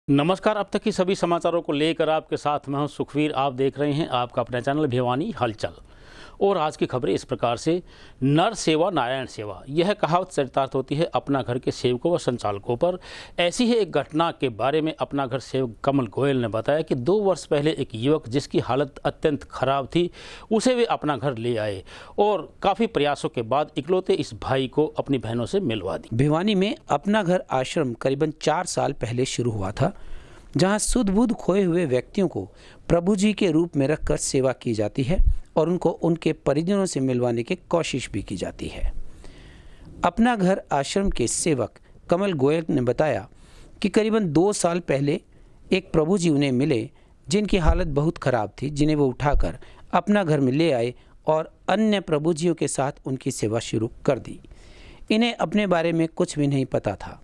नमस्कार। अब तक की सभी समाचारों को लेकर आपके साथ मैं हूं सुखवीर। आप देख रहे हैं आपका अपना चैनल भिवानी हलचल। और आज की खबरें इस प्रकार से। नर सेवा नारायण सेवा, यह कहावत चरितार्थ होती है अपना घर के सेवकों व संचालकों पर। ऐसी ही एक घटना के बारे में अपना घर सेवक कमल गोयल ने बताया कि 2 वर्ष पहले एक युवक जिसकी हालत अत्यंत खराब थी, उसे वे अपना घर ले आए और काफ़ी प्रयासों के बाद इकलौते इस भाई को अपनी बहनों से मिलवा दी। भिवानी में अपना घर आश्रम करीबन 4 साल पहले शुरू हुआ था, जहां सुध बुध खोए हुए व्यक्तियों को प्रभु जी के रूप में रखकर सेवा की जाती है और उनको उनके परिजनों से मिलवाने की कोशिश भी की जाती है। अपना घर आश्रम के सेवक कमल गोयल ने बताया कि करीबन 2 साल पहले एक प्रभु जी उन्हें मिले जिनकी हालत बहुत ख़राब थी, जिन्हें वो उठाकर अपना घर में ले आए और अन्य प्रभु जियों के साथ उनकी सेवा शुरू कर दी। इन्हें अपने बारे में कुछ भी नहीं पता था,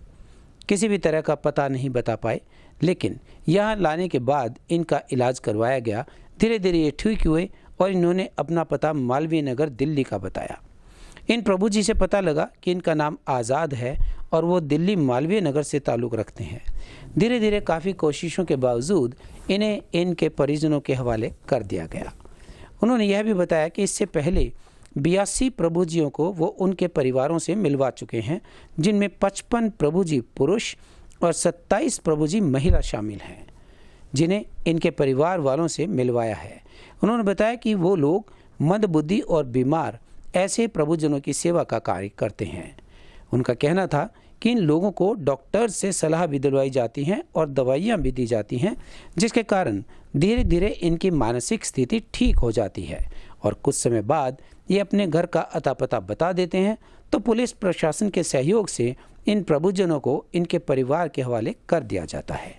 किसी भी तरह का पता नहीं बता पाए, लेकिन यहाँ लाने के बाद इनका इलाज करवाया गया। धीरे धीरे ये ठीक हुए और इन्होंने अपना पता मालवीय नगर दिल्ली का बताया। इन प्रभु जी से पता लगा कि इनका नाम आज़ाद है और वो दिल्ली मालवीय नगर से ताल्लुक़ रखते हैं। धीरे धीरे काफ़ी कोशिशों के बावजूद इन्हें इनके परिजनों के हवाले कर दिया गया। उन्होंने यह भी बताया कि इससे पहले 82 प्रभु जियों को वो उनके परिवारों से मिलवा चुके हैं, जिनमें 55 प्रभु जी पुरुष और 27 प्रभु जी महिला शामिल हैं, जिन्हें इनके परिवार वालों से मिलवाया है। उन्होंने बताया कि वो लोग मंदबुद्धि और बीमार ऐसे प्रभुजनों की सेवा का कार्य करते हैं। उनका कहना था कि इन लोगों को डॉक्टर से सलाह भी दिलवाई जाती हैं और दवाइयाँ भी दी जाती हैं, जिसके कारण धीरे धीरे इनकी मानसिक स्थिति ठीक हो जाती है और कुछ समय बाद ये अपने घर का अता पता बता देते हैं। तो पुलिस प्रशासन के सहयोग से इन प्रभुजनों को इनके परिवार के हवाले कर दिया जाता है।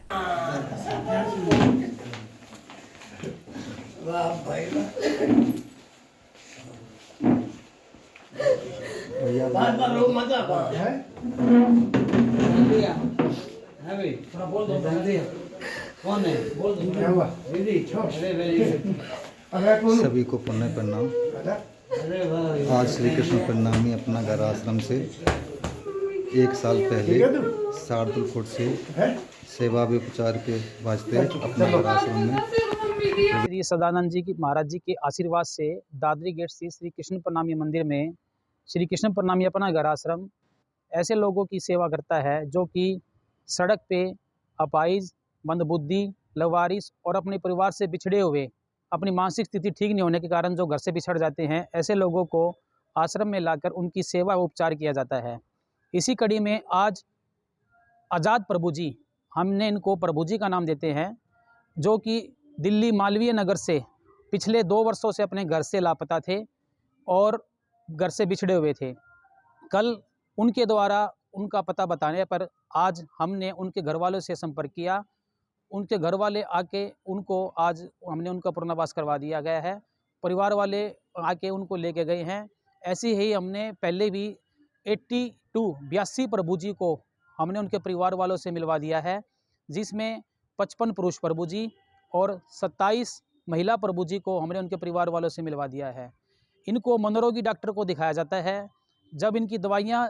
सभी को पुण्य प्रणाम। आज श्री कृष्ण प्रणामी अपना घर आश्रम से 1 साल पहले शार्दुलपुर से सेवा व उपचार के वास्ते अपने घर आश्रम में श्री सदानंद जी की महाराज जी के आशीर्वाद से दादरी गेट स्थित श्री कृष्ण प्रणामी मंदिर में श्री कृष्ण प्रणामी अपना घर आश्रम ऐसे लोगों की सेवा करता है जो कि सड़क पे अपाहिज, मंदबुद्धि, लवारिस और अपने परिवार से बिछड़े हुए, अपनी मानसिक स्थिति ठीक नहीं होने के कारण जो घर से बिछड़ जाते हैं, ऐसे लोगों को आश्रम में लाकर उनकी सेवा व उपचार किया जाता है। इसी कड़ी में आज आज़ाद प्रभु जी, हमने इनको प्रभु जी का नाम देते हैं, जो कि दिल्ली मालवीय नगर से पिछले 2 वर्षों से अपने घर से लापता थे और घर से बिछड़े हुए थे। कल उनके द्वारा उनका पता बताने पर आज हमने उनके घर वालों से संपर्क किया। उनके घर वाले आके उनको आज हमने उनका पुनर्वास करवा दिया गया है। परिवार वाले आके उनको लेके गए हैं। ऐसे ही हमने पहले भी 82 प्रभु जी को हमने उनके परिवार वालों से मिलवा दिया है, जिसमें 55 पुरुष प्रभु जी और 27 महिला प्रभु जी को हमने उनके परिवार वालों से मिलवा दिया है। इनको मनोरोगी डॉक्टर को दिखाया जाता है। जब इनकी दवाइयाँ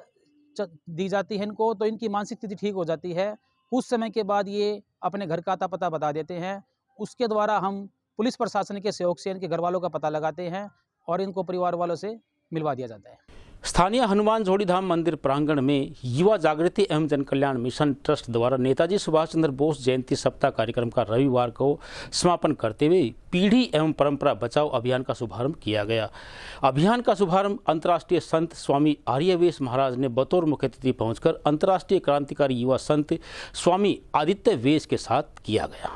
दी जाती हैं इनको, तो इनकी मानसिक स्थिति ठीक हो जाती है। कुछ समय के बाद ये अपने घर का अता पता बता देते हैं। उसके द्वारा हम पुलिस प्रशासन के सहयोग से इनके घर वालों का पता लगाते हैं और इनको परिवार वालों से मिलवा दिया जाता है। स्थानीय हनुमान जोड़ीधाम मंदिर प्रांगण में युवा जागृति एवं जन कल्याण मिशन ट्रस्ट द्वारा नेताजी सुभाष चंद्र बोस जयंती सप्ताह कार्यक्रम का रविवार को समापन करते हुए पीढ़ी एवं परंपरा बचाओ अभियान का शुभारंभ किया गया। अभियान का शुभारंभ अंतर्राष्ट्रीय संत स्वामी आर्यवेश महाराज ने बतौर मुख्य अतिथि पहुंचकर अंतर्राष्ट्रीय क्रांतिकारी युवा संत स्वामी आदित्य वेश के साथ किया गया।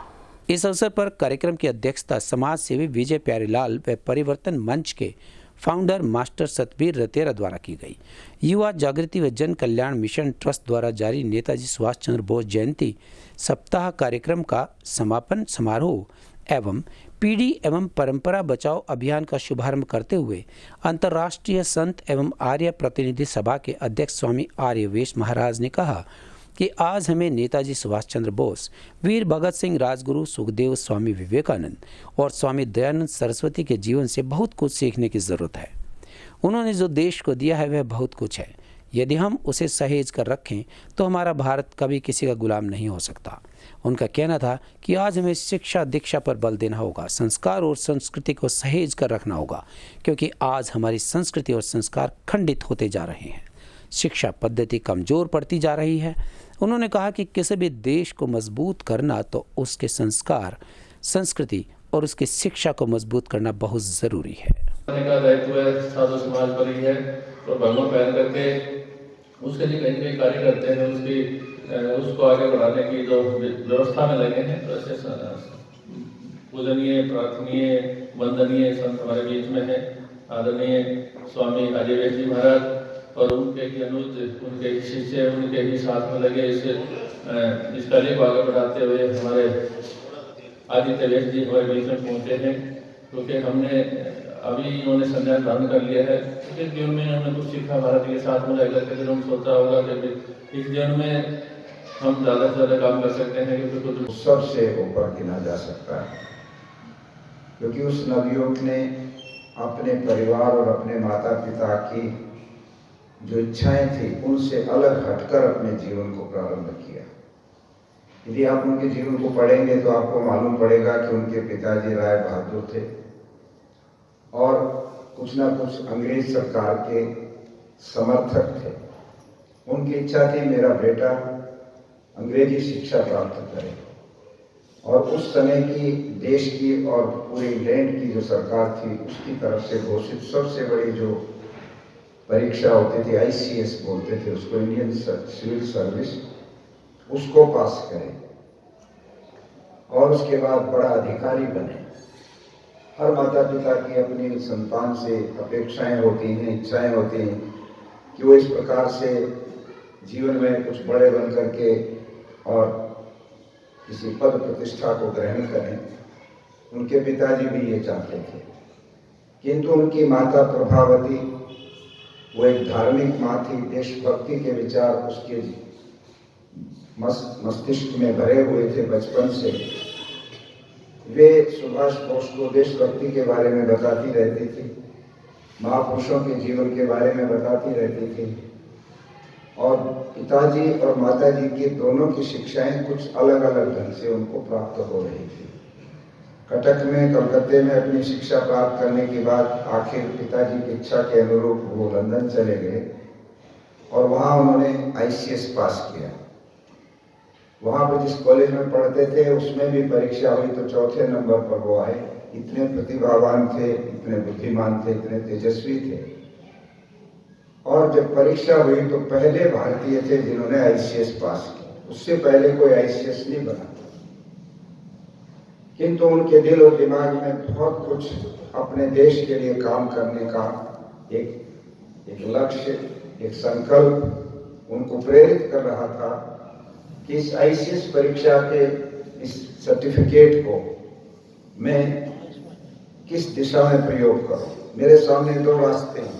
इस अवसर पर कार्यक्रम की अध्यक्षता समाज सेवी विजय प्यारेलाल व परिवर्तन मंच के फाउंडर मास्टर सतबीर रतेरा द्वारा की गई। युवा जागृति व जन कल्याण मिशन ट्रस्ट द्वारा जारी नेताजी सुभाष चंद्र बोस जयंती सप्ताह कार्यक्रम का समापन समारोह एवं पीढ़ी एवं परंपरा बचाओ अभियान का शुभारंभ करते हुए अंतर्राष्ट्रीय संत एवं आर्य प्रतिनिधि सभा के अध्यक्ष स्वामी आर्यवेश महाराज ने कहा कि आज हमें नेताजी सुभाष चंद्र बोस, वीर भगत सिंह, राजगुरु सुखदेव, स्वामी विवेकानंद और स्वामी दयानंद सरस्वती के जीवन से बहुत कुछ सीखने की ज़रूरत है। उन्होंने जो देश को दिया है वह बहुत कुछ है। यदि हम उसे सहेज कर रखें तो हमारा भारत कभी किसी का गुलाम नहीं हो सकता। उनका कहना था कि आज हमें शिक्षा दीक्षा पर बल देना होगा, संस्कार और संस्कृति को सहेज कर रखना होगा, क्योंकि आज हमारी संस्कृति और संस्कार खंडित होते जा रहे हैं। शिक्षा पद्धति कमज़ोर पड़ती जा रही है। उन्होंने कहा कि किसी भी देश को मजबूत करना तो उसके संस्कार, संस्कृति और उसकी शिक्षा को मजबूत करना बहुत ज़रूरी है। का दायित्व है, साधु समाज पर ही है और भगवान पहन करके उसके लिए कहीं कहीं कार्य करते हैं, उसको आगे बढ़ाने की जो व्यवस्था में लगे हैं। तो ऐसे पूजनीय, प्रार्थनीय, वंदनीय संत हमारे बीच में है, आदरणीय स्वामी अजयवेश जी महाराज और उनके ही अनुज, उनके ही शिष्य, उनके ही साथ में लगे इस कार्य को आगे बढ़ाते हुए हमारे आदित्य वेश जी हमारे बीच में पहुँचे हैं, क्योंकि हमने अभी इन्होंने संन्यास धारण कर लिया है। इस जीवन में इन्होंने कुछ सीखा, भारत के साथ में रहकर के उन्होंने सोचा होगा कि इस जीवन में हम ज़्यादा से ज़्यादा काम कर सकते हैं, क्योंकि कुछ सबसे ऊपर गिना जा सकता है, क्योंकि उस नवयुवक ने अपने परिवार और अपने माता पिता की जो इच्छाएं थी उनसे अलग हटकर अपने जीवन को प्रारंभ किया। यदि आप उनके जीवन को पढ़ेंगे तो आपको मालूम पड़ेगा कि उनके पिताजी राय बहादुर थे और कुछ ना कुछ अंग्रेज सरकार के समर्थक थे। उनकी इच्छा थी मेरा बेटा अंग्रेजी शिक्षा प्राप्त करे, और उस समय की देश की और पूरे इंग्लैंड की जो सरकार थी उसकी तरफ से घोषित सबसे बड़ी जो परीक्षा होती थी, ICS बोलते थे उसको, इंडियन सिविल सर्विस, उसको पास करें और उसके बाद बड़ा अधिकारी बने। हर माता पिता की अपनी संतान से अपेक्षाएं होती हैं, इच्छाएं होती हैं कि वो इस प्रकार से जीवन में कुछ बड़े बन करके और किसी पद प्रतिष्ठा को ग्रहण करें। उनके पिताजी भी ये चाहते थे, किंतु उनकी माता प्रभावती, वो एक धार्मिक माँ थी, देशभक्ति के विचार उसके मस्तिष्क में भरे हुए थे बचपन से। वे सुभाष बोस को देशभक्ति के बारे में बताती रहती थी, महापुरुषों के जीवन के बारे में बताती रहती थी, और पिताजी और माताजी की दोनों की शिक्षाएं कुछ अलग अलग ढंग से उनको प्राप्त हो रही थी। कटक में, कलकत्ते में अपनी शिक्षा प्राप्त करने के बाद आखिर पिताजी की इच्छा के अनुरूप वो लंदन चले गए और वहाँ उन्होंने ICS पास किया। वहाँ पर जिस कॉलेज में पढ़ते थे उसमें भी परीक्षा हुई तो चौथे नंबर पर वो आए। इतने प्रतिभावान थे, इतने बुद्धिमान थे, इतने तेजस्वी थे, और जब परीक्षा हुई तो पहले भारतीय थे जिन्होंने ICS पास किया। उससे पहले कोई ICS नहीं बना, किंतु उनके दिल और दिमाग में बहुत कुछ अपने देश के लिए काम करने का एक लक्ष्य, एक संकल्प उनको प्रेरित कर रहा था कि इस ICS परीक्षा के इस सर्टिफिकेट को मैं किस दिशा में प्रयोग करूं। मेरे सामने दो रास्ते हैं।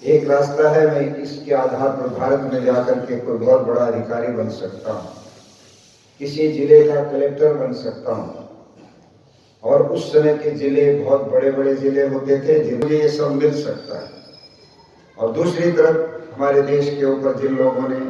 एक रास्ता है मैं इसके आधार पर भारत में जाकर के कोई बहुत बड़ा अधिकारी बन सकता हूं, किसी जिले का कलेक्टर बन सकता हूं, और उस समय के जिले बहुत बड़े बड़े जिले होते थे जिन्हें ये सब मिल सकता है। और दूसरी तरफ हमारे देश के ऊपर जिन लोगों ने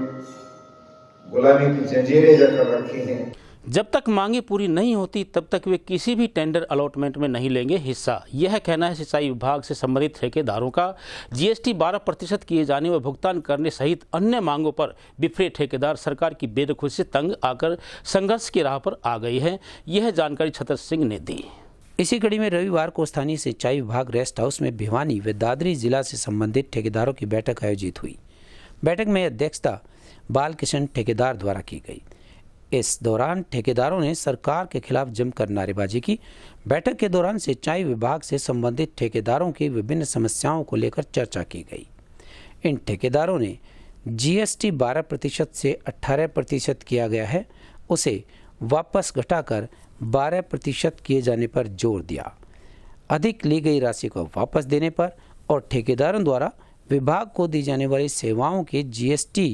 गुलामी की जंजीरें जकड़ रखी हैं, जब तक मांगे पूरी नहीं होती तब तक वे किसी भी टेंडर अलॉटमेंट में नहीं लेंगे हिस्सा। यह कहना है सिंचाई विभाग से संबंधित ठेकेदारों का। GST 12% किए जाने व भुगतान करने सहित अन्य मांगों पर बिफरे ठेकेदार सरकार की बेदखली से तंग आकर संघर्ष की राह पर आ गई है। यह जानकारी छतर सिंह ने दी। इसी कड़ी में रविवार को स्थानीय सिंचाई विभाग रेस्ट हाउस में भिवानी व दादरी जिला से संबंधित ठेकेदारों की बैठक आयोजित हुई। बैठक में अध्यक्षता बालकिशन ठेकेदार द्वारा की गई। इस दौरान ठेकेदारों ने सरकार के खिलाफ जमकर नारेबाजी की। बैठक के दौरान सिंचाई विभाग से संबंधित ठेकेदारों की विभिन्न समस्याओं को लेकर चर्चा की गई। इन ठेकेदारों ने GST 12% से 18% किया गया है, उसे वापस घटाकर 12% किए जाने पर जोर दिया। अधिक ली गई राशि को वापस देने पर और ठेकेदारों द्वारा विभाग को दी जाने वाली सेवाओं के GST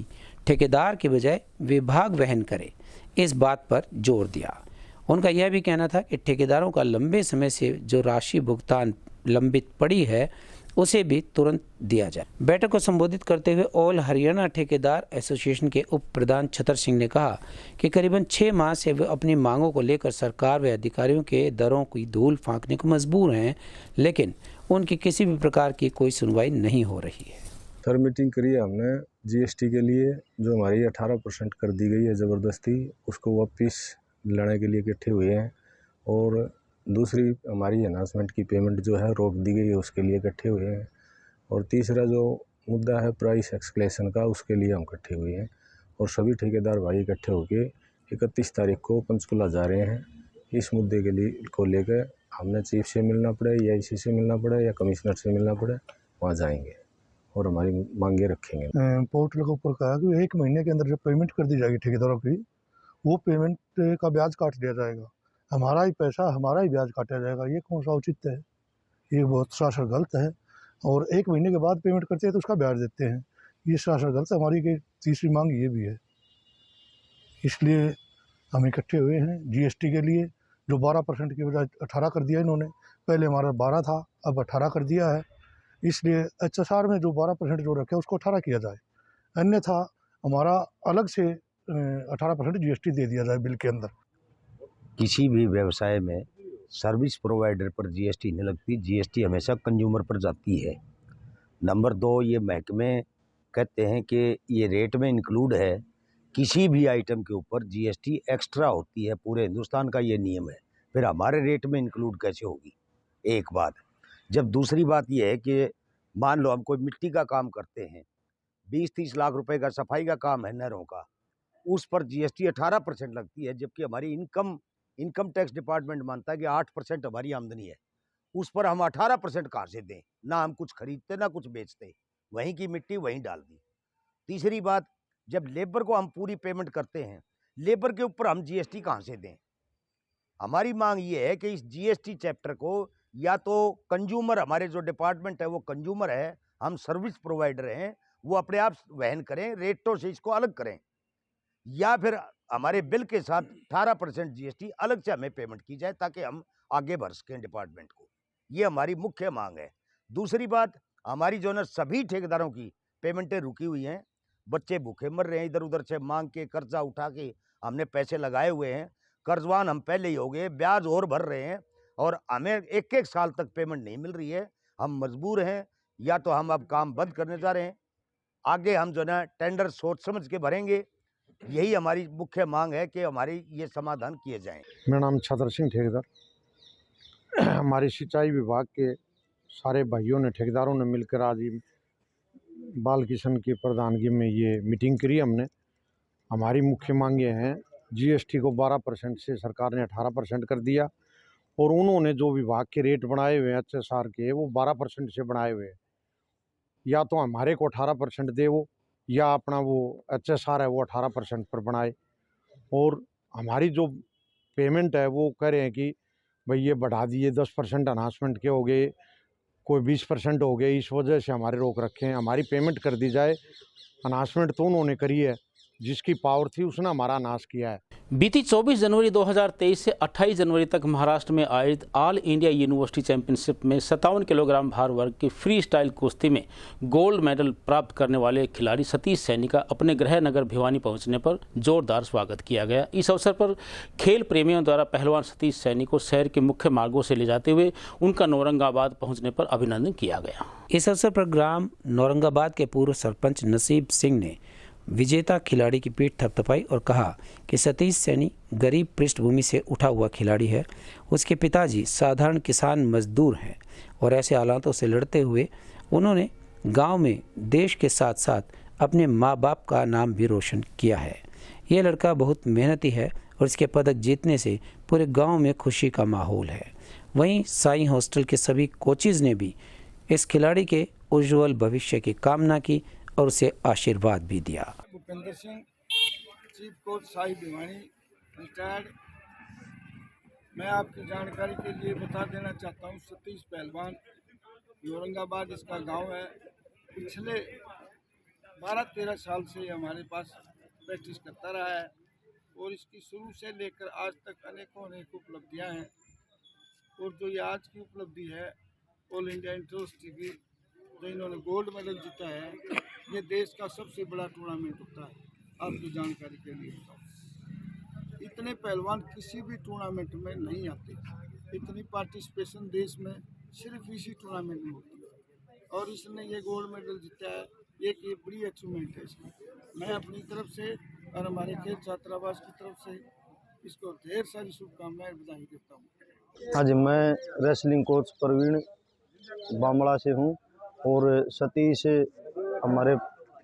ठेकेदार के बजाय विभाग वहन करे, इस बात पर जोर दिया। उनका यह भी कहना था कि ठेकेदारों का लंबे समय से जो राशि भुगतान लंबित पड़ी है उसे भी तुरंत दिया जाए। बैठक को संबोधित करते हुए ऑल हरियाणा ठेकेदार एसोसिएशन के उप प्रधान छतर सिंह ने कहा कि करीबन 6 माह से वे अपनी मांगों को लेकर सरकार व अधिकारियों के दरों की धूल फेंकने को मजबूर हैं, लेकिन उनकी किसी भी प्रकार की कोई सुनवाई नहीं हो रही है। सर मीटिंग करी है हमने जीएसटी के लिए, जो हमारी 18% कर दी गई है ज़बरदस्ती, उसको वापस लाने के लिए इकट्ठे हुए हैं। और दूसरी हमारी अनाउंसमेंट की पेमेंट जो है रोक दी गई है, उसके लिए इकट्ठे हुए हैं। और तीसरा जो मुद्दा है प्राइस एक्सक्लेशन का, उसके लिए हम इकट्ठे हुए हैं। और सभी ठेकेदार भाई इकट्ठे होकर 31 तारीख को पंचकुला जा रहे हैं। इस मुद्दे के लिए को लेकर हमने चीफ से मिलना पड़े या इसी से मिलना पड़े या कमिश्नर से मिलना पड़े, वहाँ जाएंगे और हमारी मांगे रखेंगे। पोर्टल के ऊपर कहा कि 1 महीने के अंदर जब पेमेंट कर दी जाएगी ठेकेदारों की, वो पेमेंट का ब्याज काट दिया जाएगा। हमारा ही पैसा, हमारा ही ब्याज काटा जाएगा। ये कौन सा उचित है? ये बहुत सरासर गलत है। और 1 महीने के बाद पेमेंट करते हैं तो उसका ब्याज देते हैं, ये सरासर गलत है। हमारी की तीसरी मांग ये भी है, इसलिए हम इकट्ठे हुए हैं जीएसटी के लिए। जो 12% की बजाय 18 कर दिया इन्होंने, पहले हमारा 12 था, अब 18 कर दिया है। इसलिए एचएसआर में जो 12% जो रखे उसको 18 किया जाए, अन्यथा हमारा अलग से 18% जीएसटी दे दिया जाए बिल के अंदर। किसी भी व्यवसाय में सर्विस प्रोवाइडर पर जीएसटी नहीं लगती, जीएसटी हमेशा कंज्यूमर पर जाती है। नंबर 2, ये महकमे कहते हैं कि ये रेट में इंक्लूड है, किसी भी आइटम के ऊपर जीएसटी एक्स्ट्रा होती है, पूरे हिंदुस्तान का ये नियम है। फिर हमारे रेट में इंक्लूड कैसे होगी? एक बात। जब दूसरी बात ये है कि मान लो हम कोई मिट्टी का काम करते हैं, 20-30 लाख रुपए का सफाई का काम है नहरों का, उस पर जीएसटी 18% लगती है, जबकि हमारी इनकम टैक्स डिपार्टमेंट मानता है कि 8% हमारी आमदनी है, उस पर हम 18% कहाँ से दें? ना हम कुछ खरीदते ना कुछ बेचते, वहीं की मिट्टी वहीं डाल दी। तीसरी बात, जब लेबर को हम पूरी पेमेंट करते हैं, लेबर के ऊपर हम जीएसटी कहाँ से दें? हमारी मांग ये है कि इस जीएसटी चैप्टर को या तो कंज्यूमर, हमारे जो डिपार्टमेंट है वो कंज्यूमर है, हम सर्विस प्रोवाइडर हैं, वो अपने आप वहन करें, रेटों से इसको अलग करें, या फिर हमारे बिल के साथ 18% जीएसटी अलग से हमें पेमेंट की जाए ताकि हम आगे बढ़ सकें डिपार्टमेंट को। ये हमारी मुख्य मांग है। दूसरी बात, हमारी जो है सभी ठेकेदारों की पेमेंटें रुकी हुई हैं, बच्चे भूखे मर रहे हैं, इधर उधर से मांग के कर्जा उठा के हमने पैसे लगाए हुए हैं, कर्जवान हम पहले ही हो गए, ब्याज और भर रहे हैं और हमें 1-1 साल तक पेमेंट नहीं मिल रही है। हम मजबूर हैं, या तो हम अब काम बंद करने जा रहे हैं, आगे हम जो है टेंडर सोच समझ के भरेंगे। यही हमारी मुख्य मांग है कि हमारी ये समाधान किए जाएं। मेरा नाम छतर सिंह ठेकेदार। हमारी सिंचाई विभाग के सारे भाइयों ने, ठेकेदारों ने मिलकर आज बाल किशन की प्रधानगी में ये मीटिंग करी हमने। हमारी मुख्य मांगे हैं, जीएसटी को 12% से सरकार ने 18% कर दिया, और उन्होंने जो विभाग के रेट बनाए हुए हैं एचएसआर के, वो 12% से बनाए हुए हैं। या तो हमारे को 18% दे वो, या अपना वो एचएसआर है वो 18% पर बनाए। और हमारी जो पेमेंट है वो कह रहे हैं कि भाई ये बढ़ा दिए, 10% अनाउंसमेंट के हो गए, कोई 20% हो गए, इस वजह से हमारे रोक रखे हैं। हमारी पेमेंट कर दी जाए। अनाउंसमेंट तो उन्होंने करी है, जिसकी पावर थी उसने हमारा नाश किया है। बीती 24 जनवरी 2023 से 28 जनवरी तक महाराष्ट्र में आयोजित ऑल इंडिया यूनिवर्सिटी चैंपियनशिप में 57 किलोग्राम भार वर्ग की फ्री स्टाइल कुश्ती में गोल्ड मेडल प्राप्त करने वाले खिलाड़ी सतीश सैनी का अपने गृह नगर भिवानी पहुंचने पर जोरदार स्वागत किया गया। इस अवसर पर खेल प्रेमियों द्वारा पहलवान सतीश सैनी को शहर के मुख्य मार्गों से ले जाते हुए उनका नौरंगाबाद पहुँचने पर अभिनंदन किया गया। इस अवसर पर ग्राम नौरंगाबाद के पूर्व सरपंच नसीब सिंह ने विजेता खिलाड़ी की पीठ थपथपाई और कहा कि सतीश सैनी गरीब पृष्ठभूमि से उठा हुआ खिलाड़ी है। उसके पिताजी साधारण किसान मजदूर हैं और ऐसे हालातों से लड़ते हुए उन्होंने गांव में देश के साथ साथ अपने माँ बाप का नाम भी रोशन किया है। ये लड़का बहुत मेहनती है और इसके पदक जीतने से पूरे गांव में खुशी का माहौल है। वहीं साईं हॉस्टल के सभी कोचेज़ ने भी इस खिलाड़ी के उज्जवल भविष्य की कामना की और उसे आशीर्वाद भी दिया। Bhupendra Singh, chief coach Sai Bhiwani, retired. मैं आपकी जानकारी के लिए बता देना चाहता हूँ, सतीश पहलवान औरंगाबाद इसका गांव है। पिछले 12-13 साल से हमारे पास प्रैक्टिस करता रहा है और इसकी शुरू से लेकर आज तक अनेक उपलब्धियां हैं। और जो ये आज की उपलब्धि है ऑल इंडिया यूनिवर्सिटी की जो इन्होंने गोल्ड मेडल जीता है, ये देश का सबसे बड़ा टूर्नामेंट होता है। आपकी जानकारी के लिए बताऊं, इतने पहलवान किसी भी टूर्नामेंट में नहीं आते। इतनी पार्टिसिपेशन देश में सिर्फ इसी टूर्नामेंट में होती है, और इसने ये गोल्ड मेडल जीता है। एक ये बड़ी अचीवमेंट है इसमें। मैं अपनी तरफ से और हमारे खेल छात्रावास की तरफ से इसको ढेर सारी शुभकामनाएं बधाई देता हूँ। हाँ जी, मैं रेसलिंग कोच प्रवीण बामड़ा से हूँ और सतीश हमारे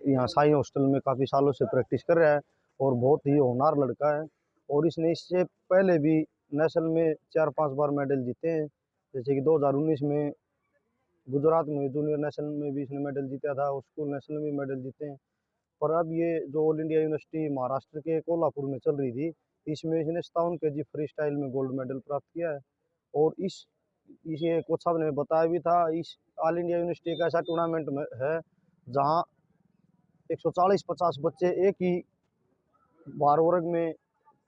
यहाँ साई हॉस्टल में काफ़ी सालों से प्रैक्टिस कर रहा है और बहुत ही होनहार लड़का है। और इसने इससे पहले भी नेशनल में 4-5 बार मेडल जीते हैं। जैसे कि 2019 में गुजरात में जूनियर नेशनल में भी इसने मेडल जीता था और स्कूल नेशनल में मेडल जीते हैं। पर अब ये जो ऑल इंडिया यूनिवर्सिटी महाराष्ट्र के कोल्हापुर में चल रही थी, इसमें इसने 57 kg फ्री स्टाइल में गोल्ड मेडल प्राप्त किया है। और इसे कोच साहब ने बताया भी था, इस ऑल इंडिया यूनिवर्सिटी एक ऐसा टूर्नामेंट में है जहां 140-50 बच्चे एक ही भार वर्ग में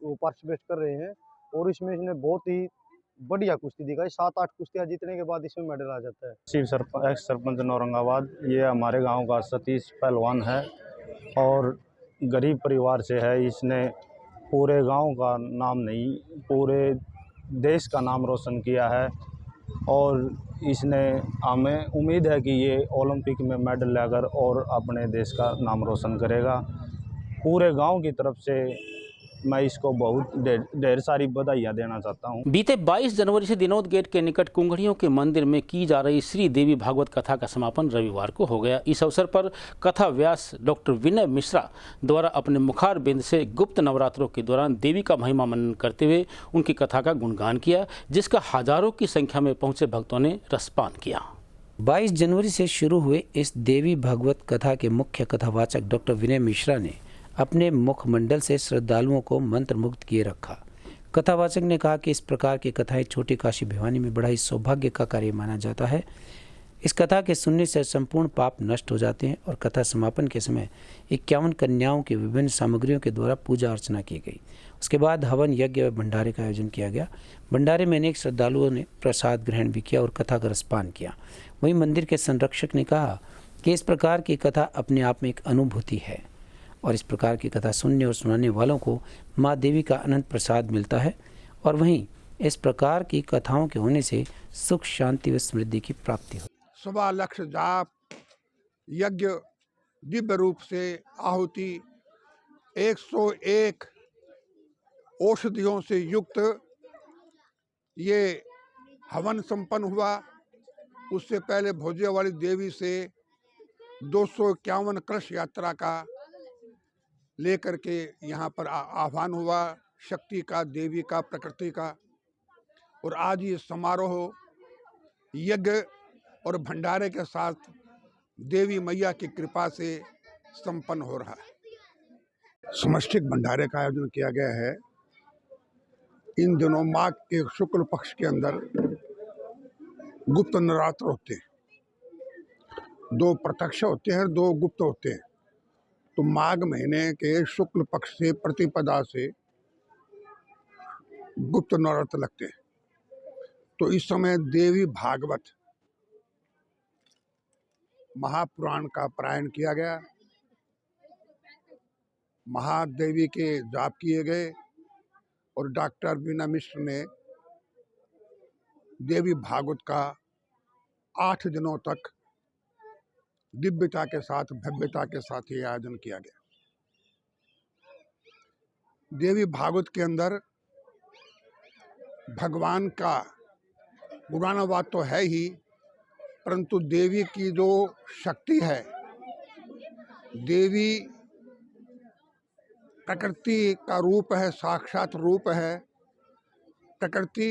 पार्टिसिपेट कर रहे हैं और इसमें इसने बहुत ही बढ़िया कुश्ती दिखाई। 7-8 कुश्तियाँ जीतने के बाद इसमें मेडल आ जाता है। एक्स सरपंच औरंगाबाद, ये हमारे गांव का सतीश पहलवान है और गरीब परिवार से है। इसने पूरे गांव का नाम नहीं, पूरे देश का नाम रोशन किया है और इसने हमें उम्मीद है कि ये ओलंपिक में मेडल लेकर और अपने देश का नाम रोशन करेगा। पूरे गांव की तरफ से मैं इसको बहुत ढेर सारी बधाइयाँ देना चाहता हूँ। बीते 22 जनवरी से दिनोद गेट के निकट कुंगड़ियों के मंदिर में की जा रही श्री देवी भागवत कथा का समापन रविवार को हो गया। इस अवसर पर कथा व्यास डॉक्टर विनय मिश्रा द्वारा अपने मुखार बिंद से गुप्त नवरात्रों के दौरान देवी का महिमा मनन करते हुए उनकी कथा का गुणगान किया, जिसका हजारों की संख्या में पहुंचे भक्तों ने रसपान किया। 22 जनवरी से शुरू हुए इस देवी भागवत कथा के मुख्य कथावाचक डॉक्टर विनय मिश्रा ने अपने मुखमंडल से श्रद्धालुओं को मंत्रमुग्ध किए रखा। कथावाचक ने कहा कि इस प्रकार की कथाएं छोटी काशी भिवानी में बड़ा ही सौभाग्य का कार्य माना जाता है। इस कथा के सुनने से संपूर्ण पाप नष्ट हो जाते हैं और कथा समापन के समय 51 कन्याओं की विभिन्न सामग्रियों के द्वारा पूजा अर्चना की गई। उसके बाद हवन यज्ञ व भंडारे का आयोजन किया गया। भंडारे में अनेक श्रद्धालुओं ने प्रसाद ग्रहण भी किया और कथा का रसपान किया। वहीं मंदिर के संरक्षक ने कहा कि इस प्रकार की कथा अपने आप में एक अनुभूति है और इस प्रकार की कथा सुनने और सुनाने वालों को माँ देवी का अनंत प्रसाद मिलता है और वहीं इस प्रकार की कथाओं के होने से सुख, शांति व समृद्धि की प्राप्ति हो। 1.25 लाख जाप, यज्ञ, दिव्य रूप से आहुति, 101 औषधियों से युक्त ये हवन संपन्न हुआ। उससे पहले भोजे वाली देवी से 251 कलश यात्रा का लेकर के यहाँ पर आह्वान हुआ, शक्ति का, देवी का, प्रकृति का। और आज ये समारोह यज्ञ और भंडारे के साथ देवी मैया की कृपा से संपन्न हो रहा है। समष्टिक भंडारे का आयोजन किया गया है। इन दिनों माघ के शुक्ल पक्ष के अंदर गुप्त नवरात्र होते हैं। 2 प्रत्यक्ष होते हैं, 2 गुप्त होते हैं। तो माघ महीने के शुक्ल पक्ष से प्रतिपदा से गुप्त नवरात्र लगते हैं। तो इस समय देवी भागवत महापुराण का पारायण किया गया, महादेवी के जाप किए गए और डॉक्टर विनय मिश्र ने देवी भागवत का 8 दिनों तक दिव्यता के साथ, भव्यता के साथ ये आयोजन किया गया। देवी भागवत के अंदर भगवान का गुणानुवाद तो है ही, परंतु देवी की जो शक्ति है, देवी प्रकृति का रूप है, साक्षात रूप है। प्रकृति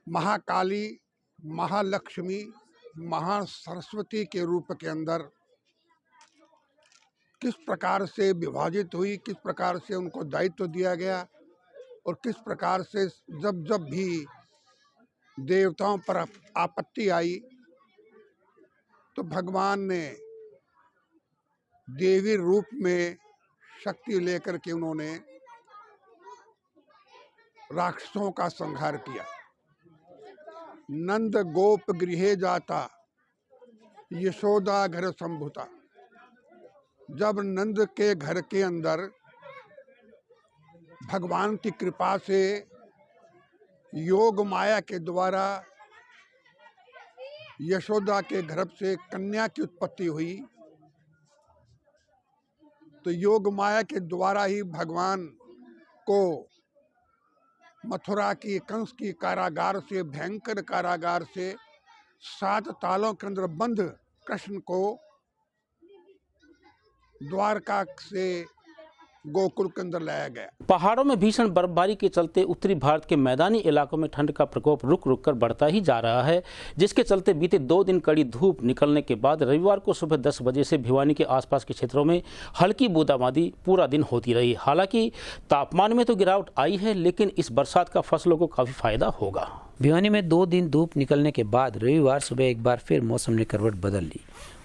महाकाली, महालक्ष्मी, महासरस्वती के रूप के अंदर किस प्रकार से विभाजित हुई, किस प्रकार से उनको दायित्व दिया गया और किस प्रकार से जब जब भी देवताओं पर आपत्ति आई तो भगवान ने देवी रूप में शक्ति लेकर के उन्होंने राक्षसों का संहार किया। नंद गोप गृहे जाता यशोदा घर संभुता। जब नंद के घर के अंदर भगवान की कृपा से योग माया के द्वारा यशोदा के गर्भ से कन्या की उत्पत्ति हुई, तो योग माया के द्वारा ही भगवान को मथुरा की कंस की कारागार से, भयंकर कारागार से 7 तालों के अंदर बंद कृष्ण को द्वारका से गोकुल के अंदर लाया गया। पहाड़ों में भीषण बर्फबारी के चलते उत्तरी भारत के मैदानी इलाकों में ठंड का प्रकोप रुक रुक कर बढ़ता ही जा रहा है, जिसके चलते बीते 2 दिन कड़ी धूप निकलने के बाद रविवार को सुबह 10 बजे से भिवानी के आसपास के क्षेत्रों में हल्की बूंदाबांदी पूरा दिन होती रही। हालांकि तापमान में तो गिरावट आई है, लेकिन इस बरसात का फसलों को काफी फायदा होगा। भिवानी में 2 दिन धूप निकलने के बाद रविवार सुबह एक बार फिर मौसम ने करवट बदल ली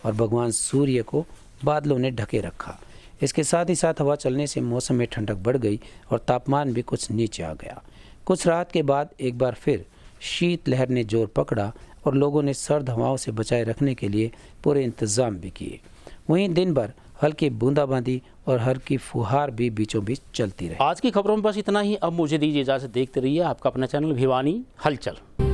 और भगवान सूर्य को बादलों ने ढके रखा। इसके साथ ही साथ हवा चलने से मौसम में ठंडक बढ़ गई और तापमान भी कुछ नीचे आ गया। कुछ राहत के बाद एक बार फिर शीत लहर ने जोर पकड़ा और लोगों ने सर्द हवाओं से बचाए रखने के लिए पूरे इंतजाम भी किए। वहीं दिन भर हल्की बूंदाबांदी और हल्की फुहार भी बीचों बीच चलती रही। आज की खबरों में बस इतना ही। अब मुझे दीजिए इजाजत। देखते रहिए आपका अपना चैनल भिवानी हलचल।